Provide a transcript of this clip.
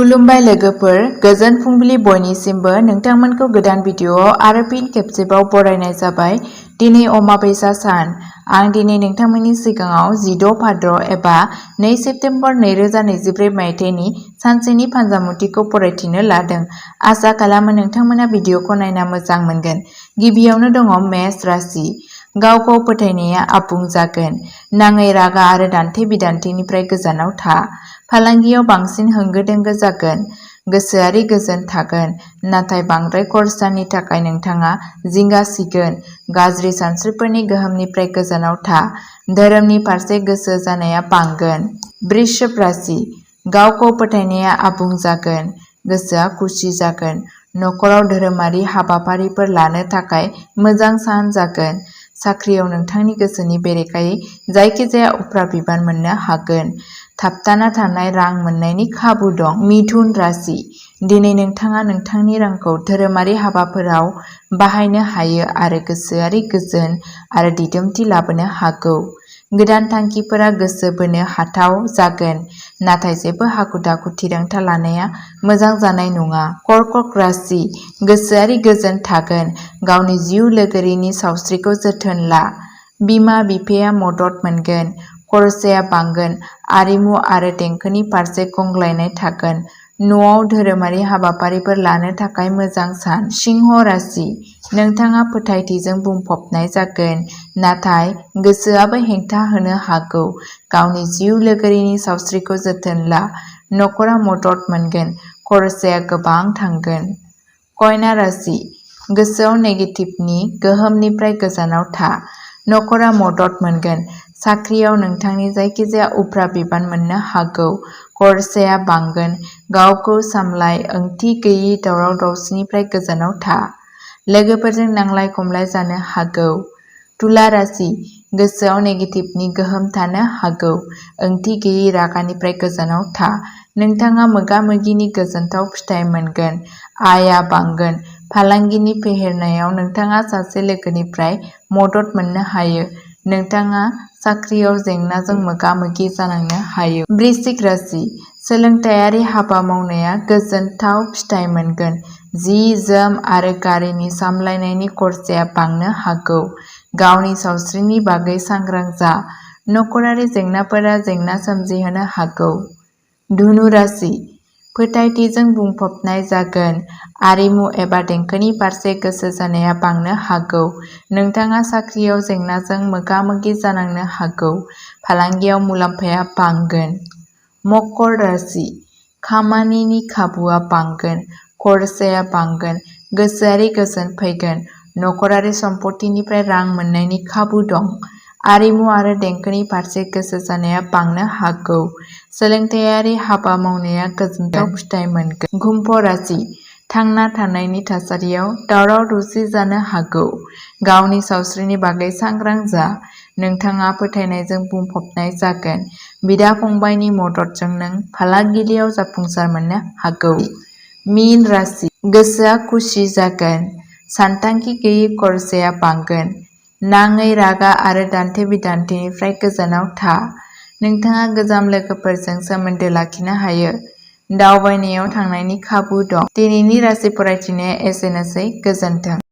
खुलुमबाय लोगोफोर, गोजोन फुंबिलि बयनिसिमबो नोंथांमोनखौ गोदान भिडिअ'आव आरो फिन खेबसेबाव बरायनाय जाबाय। दिनै अमाबैसा सान। आं दिनै नोंथांमोननि सिगाङाव 16 भाद्र एबा 2 सेप्तेम्बर 2024 मायथाइनि सानसेनि फानजामुथिखौ फरायथिनो लादों। आसा खालामो नोंथांमोना भिडिअ'खौ नायना मोजां मोनगोन। गिबियावनो दङ मेष राशि। गावखौ फोथायनाया आबुं जागोन। नाङै रागा आरो दान्थे-बिदान्थेनिफ्राय गोजानाव था। फालांगियाव बांसिन होंगो-दोंगो जागोन। गोसोआरि गोजोन थागोन, नाथाय बांद्राय खरसानि थाखाय नोंथाङा जिंगासिगोन। गाज्रि सानस्रिफोरनि गोहोमनिफ्राय गोजानाव था। धोरोमनि फारसे गोसो जानाया बांगोन। वृषभ राशि। गावखौ फोथायनाया आबुं जागोन। गोसोआ खुसि जागोन। नखराव धोरोमारि हाबाफारिफोर लानो थाखाय मोजां सान जागोन। साख्रियाव नोंथांनि गोसोनि बेरेखायै जायखिजाया उफ्रा बिबान मोननो हागोन। थाबथाना थानाय रां मोननायनि खाबु दं। मिथुन राशि। दिनै नोंथाङा नोंथांनि रांखौ धोरोमारि हाबाफोराव बाहायनो हायो आरो गोसोआरि गोजोन आरो दिदोमथि लाबोनो हागौ। गोदान थांखिफोरा गोसो बोनो हाथाव जागोन, नाथाय जेबो हाखु-दाखु थिरांथा लानाया मोजां जानाय नङा। कर्कट राशि। गोसोआरि गोजोन थागोन। गावनि जिउ लोगोरिनि सावस्रिखौ जोथोन ला। बिमा-बिफाया मदद मोनगोन। खरसाया बांगोन। आरिमु आरो देंखोनि फारसे गंग्लायनाय थागोन। न'आव धोरोमारि हाबाफारिफोर लानो थाखाय मोजां सान। सिंह राशि। नोंथाङा फोथायथिजों बुंफबनाय जागोन, नाथाय गोसोआबो हेंथा होनो हागौ। गावनि जिउ लोगोरिनि सावस्रिखौ जोथोन ला। नखरा मदद मोनगोन। खरसाया गोबां थांगोन। कन्या राशि। गोसोआव नेगेटिभनि गोहोमनिफ्राय गोजानाव था। नखरा मदद मोनगोन। साख्रियाव नोंथांनि जायखिजाया उफ्रा बिबान मोननो हागौ। खरसाया बांगोन। गावखौ सामलाय। ओंथि गैयै दावराव-दावसिनिफ्राय गोजानाव था। लोगोफोरजों नांलाय-खमलाय जानो हागौ। तुला राशि। गोसोआव नेगेटिभनि गोहोम थानो हागौ। ओंथि गैयै रागानिफ्राय गोजानाव था। नोंथाङा मोगा-मोगिनि गोजोनथाव फिथाय मोनगोन। आयआ बांगोन। फालांगिनि फेहेरनायाव नोंथाङा सासे लोगोनिफ्राय मदद मोननो हायो। नोंथाङा साख्रियाव जेंनाजों मोगा-मोगि जानांनो हायो। वृश्चिक राशि। सोलोंथायारि हाबा मावनाया गोजोनथाव फिथाय मोनगोन। जि-जोम आरो गारिनि सामलायनायनि खरसाया बांनो हागौ। गावनि सावस्रिनि बागै सांग्रां जा। नखरारि जेंनाफोरा जेंना सोमजिहोनो हागौ। धनु राशि। फोथायथिजों बुंफबनाय जागोन। आरिमु एबा देंखोनि फारसे गोसो जानाया बांनो हागौ। नोंथाङा साख्रियाव जेंनाजों मोगा-मोगि जानांनो हागौ। फालांगियाव मुलाम्फाया बांगोन। मकर राशि। खामानिनि खाबुआ बांगोन। खरसाया बांगोन। गोसोआरि गोजोन फैगोन। नखरारि सम्पथिनिफ्राय रां मोननायनि खाबु दं। आरिमु आरो देंखोनि फारसे गोसो जानाया बांनो हागौ। सोलोंथायारि हाबा मावनाया गोजोनथाव फिथाय मोनगोन। कुम्भ राशि। थांना थानायनि थासारियाव दावराव-दावसि जानो हागौ। गावनि सावस्रिनि बागै सांग्रां जा। नोंथाङा फोथायनायजों बुंफबनाय जागोन। बिदा-फंबायनि मददजों नों फालांगियाव जाफुंसार मोननो हागौ। मीन राशि। गोसोआ खुसि जागोन। सानथांखि गैयै खरसाया बांगोन। नाङै रागा आरो दान्थे-बिदान्थेनिफ्राय गोजानाव था। नोंथाङा गोजाम लोगोफोरजों सोमोन्दो लाखिनो हायो। दावबायनायाव थांनायनि खाबु दं। दिनैनि राशि फरायथिनाया एसेनोसै। गोजोन्थों।